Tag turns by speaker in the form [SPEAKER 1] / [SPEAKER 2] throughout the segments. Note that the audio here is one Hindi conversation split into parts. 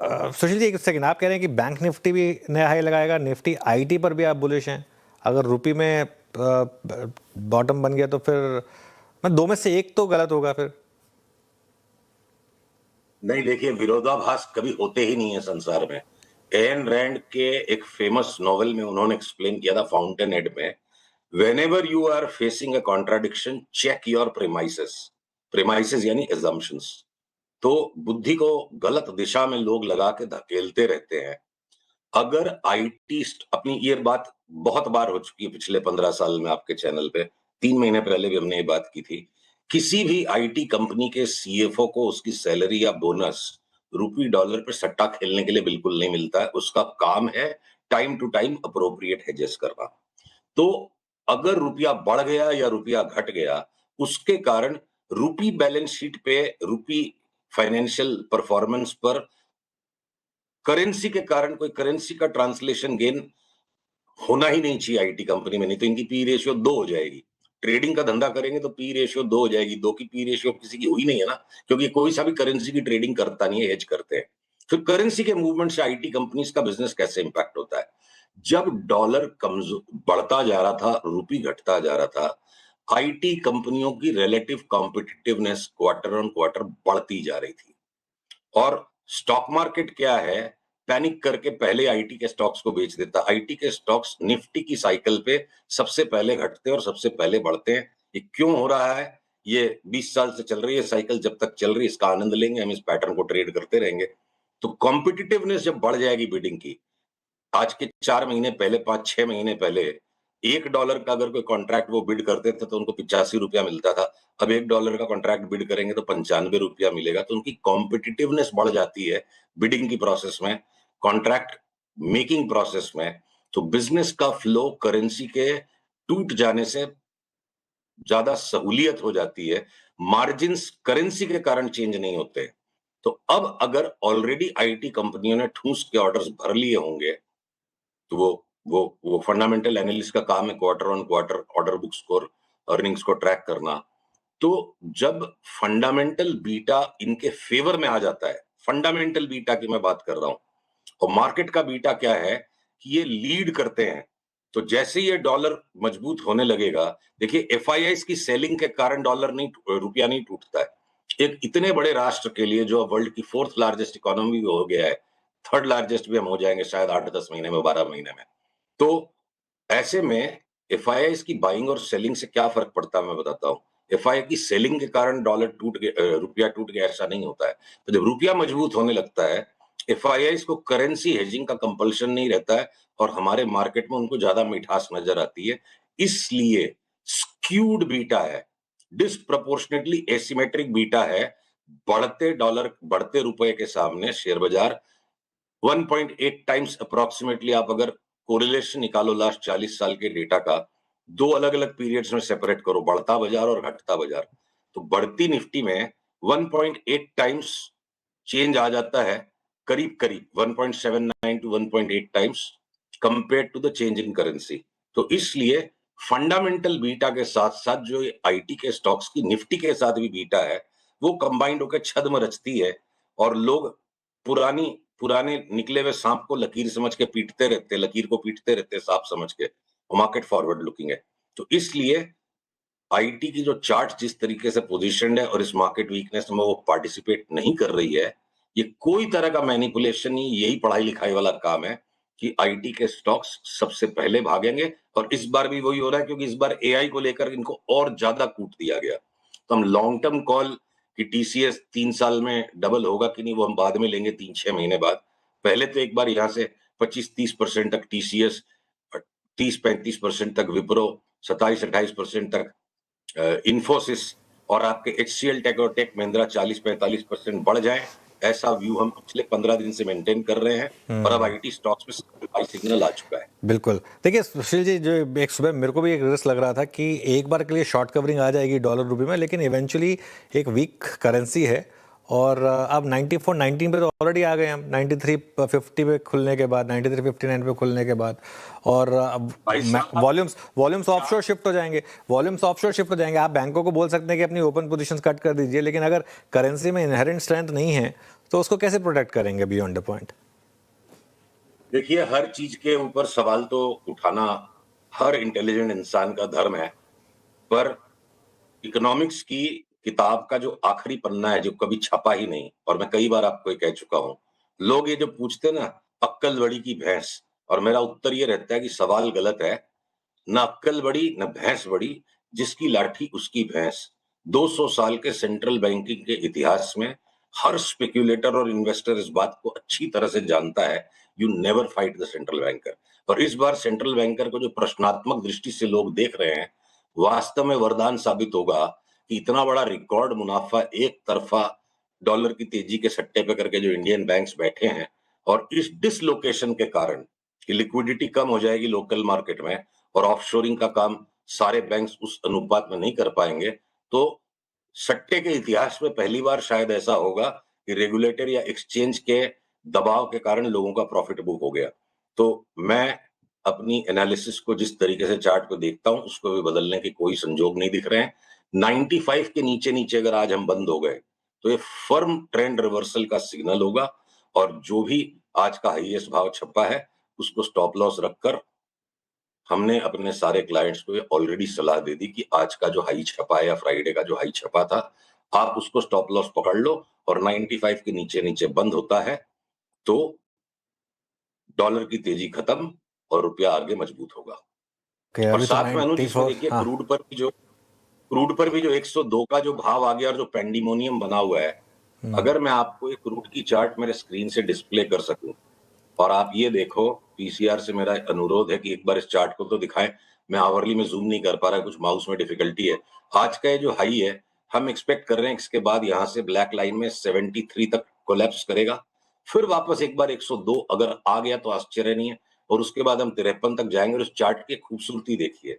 [SPEAKER 1] सुशील जी एक सेकंड, आप कह रहे हैं कि बैंक निफ्टी भी नया हाई लगाएगा, निफ्टी आईटी पर भी आप बुलिश हैं। अगर रुपये में बॉटम बन गया तो फिर मैं दो में से एक तो गलत होगा फिर।
[SPEAKER 2] नहीं, देखिए, विरोधाभास कभी होते ही नहीं है संसार में। एन रैंड के एक फेमस नॉवेल में उन्होंने एक्सप्लेन किया था, फाउंटेन हेड में, whenever you are facing a contradiction, check your premises. Premises यानी assumptions. तो बुद्धि को गलत दिशा में लोग लगा के धकेलते रहते हैं। अगर आईटी अपनी, ये बात बहुत बार हो चुकी है पिछले 15 साल में आपके चैनल पे, 3 महीने पहले भी हमने ये बात की थी। किसी भी आईटी कंपनी के सीएफओ को उसकी सैलरी या बोनस रुपये डॉलर पे सट्टा खेलने के लिए बिल्कुल नहीं मिलता है। उसका काम है time to time appropriate hedges करना। तो अगर रुपया बढ़ गया या रुपया घट गया, उसके कारण रुपी बैलेंस शीट पे, रुपी फाइनेंशियल परफॉर्मेंस पर करेंसी के कारण कोई करेंसी का ट्रांसलेशन गेन होना ही नहीं चाहिए आईटी कंपनी में, नहीं तो इनकी पी रेशियो 2 हो जाएगी। ट्रेडिंग का धंधा करेंगे तो पी रेशियो 2 हो जाएगी। 2 की पी रेशियो किसी की हुई नहीं है ना, क्योंकि कोई सा भी करेंसी की ट्रेडिंग करता नहीं है, हेज करते हैं। फिर करेंसी के मूवमेंट से आईटी कंपनीज का बिजनेस कैसे इंपैक्ट होता है? जब डॉलर कमजोर बढ़ता जा रहा था, रुपी घटता जा रहा था, आईटी कंपनियों की relative competitiveness quarter on quarter बढ़ती जा रही थी। और स्टॉक मार्केट क्या है, पैनिक करके पहले आईटी के स्टॉक्स को बेच देता। आईटी के स्टॉक्स निफ्टी की साइकिल पे सबसे पहले घटते हैं और सबसे पहले बढ़ते हैं। ये क्यों हो रहा है? ये 20 साल से चल रही है साइकिल, जब तक चल रही है इसका आनंद लेंगे, हम इस पैटर्न को ट्रेड करते रहेंगे। तो कॉम्पिटिटिवनेस जब बढ़ जाएगी बिडिंग की, आज के 4 महीने पहले, 5-6 महीने पहले $1 का अगर कोई कॉन्ट्रैक्ट वो बिड करते थे तो उनको 85 रुपया मिलता था। अब $1 का कॉन्ट्रैक्ट बिड करेंगे तो 95 रुपया मिलेगा। तो उनकी कॉम्पिटिटिवनेस बढ़ जाती है बिडिंग की प्रोसेस में, कॉन्ट्रैक्ट मेकिंग प्रोसेस में। तो बिजनेस का फ्लो करेंसी के टूट जाने से ज्यादा सहूलियत हो जाती है। मार्जिन्स करेंसी के कारण चेंज नहीं होते। तो अब अगर ऑलरेडी आईटी कंपनियों ने ठूस के ऑर्डर्स भर लिए होंगे, तो वो फंडामेंटल एनालिस्ट का काम है quarter on quarter order books को, अर्निंग्स को ट्रैक करना। तो जब फंडामेंटल बीटा इनके फेवर में आ जाता है, फंडामेंटल बीटा की मैं बात कर रहा हूं, और मार्केट का बीटा क्या है कि ये लीड करते हैं। तो जैसे ये डॉलर मजबूत होने लगेगा, देखिए एफआईआईस की सेलिंग के कारण डॉलर नहीं, रुपया नहीं टूटता है। एक इतने बड़े राष्ट्र के लिए जो वर्ल्ड की 4th लार्जेस्ट इकोनॉमी भी हो गया है, 3rd लार्जेस्ट भी हम हो जाएंगे शायद 8-10 महीने में, 12 महीने में। तो ऐसे में एफआईआईस की बाइंग और सेलिंग से क्या फर्क पड़ता है मैं बताता हूँ। एफआईआई की सेलिंग के कारण डॉलर टूट गया, रुपया टूट गया, ऐसा नहीं होता है। तो जब रुपया मजबूत होने लगता है, एफआईआईस को करेंसी हेजिंग का कंपल्शन नहीं रहता है और हमारे मार्केट में उनको ज्यादा मिठास नजर आती है। इसलिए स्क्यूड बीटा है, डिस्प्रपोर्शनेटली एसिमेट्रिक बीटा है। बढ़ते डॉलर, बढ़ते रुपए के सामने शेयर बाजार 1.8 टाइम्स अप्रोक्सीमेटली, आप अगर कोरिलेशन निकालो लास्ट 40 साल के डेटा का, 2 अलग अलग पीरियड्स में सेपरेट करो, बढ़ता बाजार और घटता बाजार, तो बढ़ती निफ्टी में 1.8 टाइम्स चेंज आ जाता है, करीब करीब 1.79 to 1.8 times compare to the change in currency. तो इसलिए फंडामेंटल बीटा के साथ साथ जो आईटी के स्टॉक्स की निफ्टी के साथ भी बीटा है, वो कंबाइंड होकर छद्म रचती है। और लोग पुरानी पुराने निकले हुए सांप को लकीर समझ के पीटते रहते, लकीर को पीटते रहते सांप समझ के। मार्केट फॉरवर्ड लुकिंग है। तो इसलिए आईटी की जो चार्ट जिस तरीके से पोजीशनड है और इस मार्केट वीकनेस में वो पार्टिसिपेट नहीं कर रही है, ये कोई तरह का मैनिपुलेशन नहीं, यही पढ़ाई लिखाई वाला काम है कि आईटी के स्टॉक्स सबसे पहले भागेंगे। और इस बार भी वही हो रहा है, क्योंकि इस बार एआई को लेकर इनको और ज्यादा कूट दिया गया। तो हम लॉन्ग टर्म कॉल कि टीसीएस 3 साल में डबल होगा कि नहीं, वो हम बाद में लेंगे 3-6 महीने बाद। पहले तो एक बार यहाँ से 25-30% तक टीसीएस, 30-35% तक विप्रो, 27-28% तक इन्फोसिस, और आपके एचसीएल, टेक और टेक महिंद्रा 40-45% बढ़ जाए, ऐसा व्यू हम पिछले 15 दिन से मेंटेन कर रहे हैं। और अब आईटी स्टॉक्स में बाई सिग्नल आ चुका है।
[SPEAKER 1] बिल्कुल। देखिए सुशील जी, जो एक सुबह मेरे को भी एक रिस्क लग रहा था कि एक बार के लिए शॉर्ट कवरिंग आ जाएगी डॉलर रुपये में, लेकिन इवेंचुअली एक वीक करेंसी है और अब 94-19 पे तो ऑलरेडी आ गए हम, 93-50 पे खुलने के बाद, 93-59 पे खुलने के बाद। और अब वॉल्यूम्स ऑफशोर शिफ्ट हो जाएंगे, आप बैंकों को बोल सकते हैं कि अपनी ओपन पोजीशंस कट कर दीजिए, लेकिन अगर करेंसी में इनहेरेंट स्ट्रेंथ नहीं है तो उसको कैसे प्रोटेक्ट करेंगे बियॉन्ड द पॉइंट?
[SPEAKER 2] देखिए, हर चीज के ऊपर सवाल तो उठाना हर इंटेलिजेंट इंसान का धर्म है, पर इकोनॉमिक्स की किताब का जो आखिरी पन्ना है, जो कभी छपा ही नहीं, और मैं कई बार आपको ये कह चुका हूं, लोग ये जो पूछते हैं ना, अक्कल बड़ी की भैंस, और मेरा उत्तर ये रहता है कि सवाल गलत है। ना अक्कल बड़ी न भैंस बड़ी, जिसकी लाठी उसकी भैंस। 200 साल के सेंट्रल बैंकिंग के इतिहास में हर स्पेक्यूलेटर और इन्वेस्टर इस बात को अच्छी तरह से जानता है, you never fight the central banker. और इस बार सेंट्रल बैंकर को जो प्रश्नात्मक दृष्टि से लोग देख रहे हैं, वास्तव में वरदान साबित होगा कि इतना बड़ा रिकॉर्ड मुनाफा एक तरफा डॉलर की तेजी के सट्टे पे करके जो इंडियन बैंक्स बैठे हैं, और इस डिसलोकेशन के कारण कि लिक्विडिटी कम हो जाएगी लोकल मार्केट में और ऑफशोरिंग का काम सारे बैंक्स उस अनुपात में नहीं कर पाएंगे, तो सट्टे के इतिहास में पहली बार शायद ऐसा होगा कि रेगुलेटर या एक्सचेंज के दबाव के कारण लोगों का प्रॉफिट बुक हो गया। तो मैं अपनी एनालिसिस को जिस तरीके से चार्ट को देखता हूं, उसको भी बदलने के कोई संजोग नहीं दिख रहे हैं। 95 के नीचे नीचे अगर आज हम बंद हो गए, तो ये फर्म ट्रेंड रिवर्सल का सिग्नल होगा, और जो भी आज का हाईएस्ट भाव छपा है, उसको स्टॉप लॉस रखकर हमने अपने सारे क्लाइंट्स को ये ऑलरेडी सलाह दे दी कि आज का जो हाई छपा है या फ्राइडे का जो हाई छपा था, आप उसको स्टॉप लॉस पकड़ लो, और 95 के नीचे नीचे बंद होता है तो डॉलर की तेजी खत्म और रुपया आगे मजबूत होगा।
[SPEAKER 1] कि
[SPEAKER 2] और
[SPEAKER 1] अभी तो
[SPEAKER 2] साथ में अनुज, इसमें
[SPEAKER 1] 94,
[SPEAKER 2] देखिए,
[SPEAKER 1] हाँ।
[SPEAKER 2] क्रूड पर भी जो 102 का जो भाव आ गया और जो पेंडिमोनियम बना हुआ है, अगर मैं आपको एक क्रूड की चार्ट मेरे स्क्रीन से डिस्प्ले कर सकूं, और आप ये देखो, पीसीआर से मेरा अनुरोध है कि एक बार इस चार्ट को तो दिखाएं। मैं आवरली में जूम नहीं कर पा रहा, कुछ माउस में डिफिकल्टी है। आज का ये जो हाई है, हम एक्सपेक्ट कर रहे हैं इसके बाद यहां से ब्लैक लाइन में 73 तक कोलैप्स करेगा, फिर वापस एक बार 102 अगर आ गया तो आश्चर्य नहीं है, और उसके बाद हम 53 तक जाएंगे। और उस चार्ट की खूबसूरती देखिए,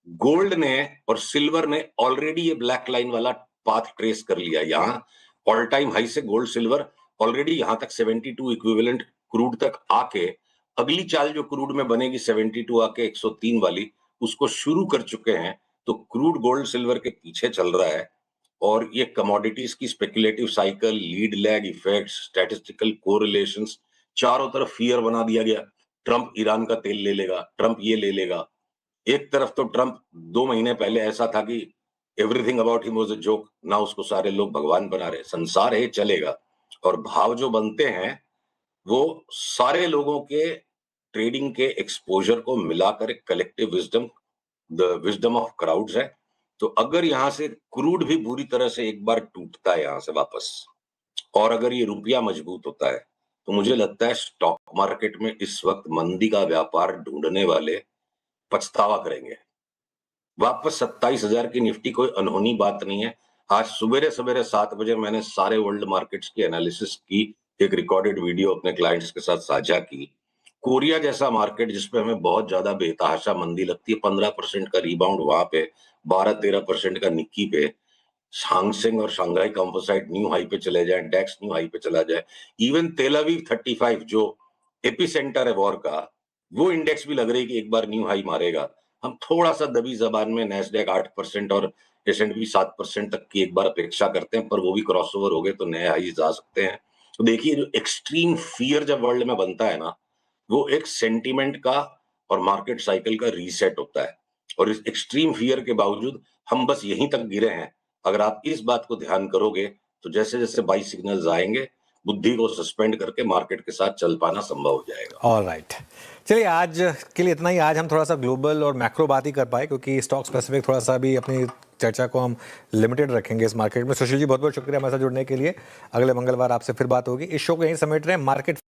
[SPEAKER 2] गोल्ड ने और सिल्वर ने ऑलरेडी ये ब्लैक लाइन वाला पाथ ट्रेस कर लिया। यहां ऑल टाइम हाई से गोल्ड सिल्वर ऑलरेडी यहां तक 72 इक्विवेलेंट क्रूड तक आके, अगली चाल जो क्रूड में बनेगी 72 आके 103 वाली, उसको शुरू कर चुके हैं। तो क्रूड गोल्ड सिल्वर के पीछे चल रहा है, और ये कमोडिटीज की speculative cycle, lead lag effects, statistical correlations, चारों तरफ फियर बना दिया गया। ट्रंप ईरान का तेल ले लेगा, ट्रंप ये ले लेगा। एक तरफ तो ट्रंप 2 महीने पहले ऐसा था कि everything about him was a joke, ना उसको सारे लोग भगवान बना रहे। संसार है, चलेगा। और भाव जो बनते हैं, वो सारे लोगों के ट्रेडिंग के एक्सपोजर को मिलाकर एक collective wisdom, the wisdom of crowds है। तो अगर यहां से क्रूड भी बुरी तरह से एक बार टूटता है यहां से वापस, और अगर ये रुपया मजबूत होता है, तो मुझे लगता है स्टॉक मार्केट में इस वक्त मंदी का व्यापार ढूंढने वाले पछतावा करेंगे। वापस 27,000 की निफ्टी कोई अनहोनी बात नहीं है। आज सवेरे सवेरे 7 बजे मैंने सारे वर्ल्ड मार्केट्स की एनालिसिस की, एक रिकॉर्डेड वीडियो अपने क्लाइंट्स के साथ साझा की। कोरिया जैसा मार्केट जिसपे हमें बहुत ज्यादा बेतहाशा मंदी लगती है, 15% का रिबाउंड वहां पे, 12-13% का निक्की पे, हांगसेंग और शंघाई कंपोसाइट न्यू हाई पे चले जाए, डेक्स न्यू हाई पे चला जाए, इवन तेल अवीव 35 जो एपिसेंटर है वॉर का, वो इंडेक्स भी लग रही है कि एक बार न्यू हाई मारेगा। हम थोड़ा सा दबी जबान में नैस्डैक 8% और S&P 7% तक की एक बार अपेक्षा करते हैं, पर वो भी क्रॉसओवर हो गए तो नए हाईज आ सकते हैं। तो देखिए, जो एक्सट्रीम फियर जब वर्ल्ड में बनता है ना, वो एक सेंटीमेंट का और मार्केट साइकिल का रीसेट होता है। और इस एक्सट्रीम फियर के बावजूद हम बस यहीं तक गिरे हैं। अगर आप इस बात को ध्यान करोगे, तो जैसे जैसे बाई सिग्नल्स आएंगे, बुद्धि को सस्पेंड करके मार्केट के साथ चल पाना संभव हो जाएगा।
[SPEAKER 1] ऑल राइट, चलिए आज के लिए इतना ही। आज हम थोड़ा सा ग्लोबल और मैक्रो बात ही कर पाए, क्योंकि स्टॉक स्पेसिफिक थोड़ा सा भी अपनी चर्चा को हम लिमिटेड रखेंगे इस मार्केट में। सुशील जी, बहुत बहुत शुक्रिया हमारे साथ जुड़ने के लिए। अगले मंगलवार आपसे फिर बात होगी। इस शो को यहीं समेट रहे हैं। मार्केट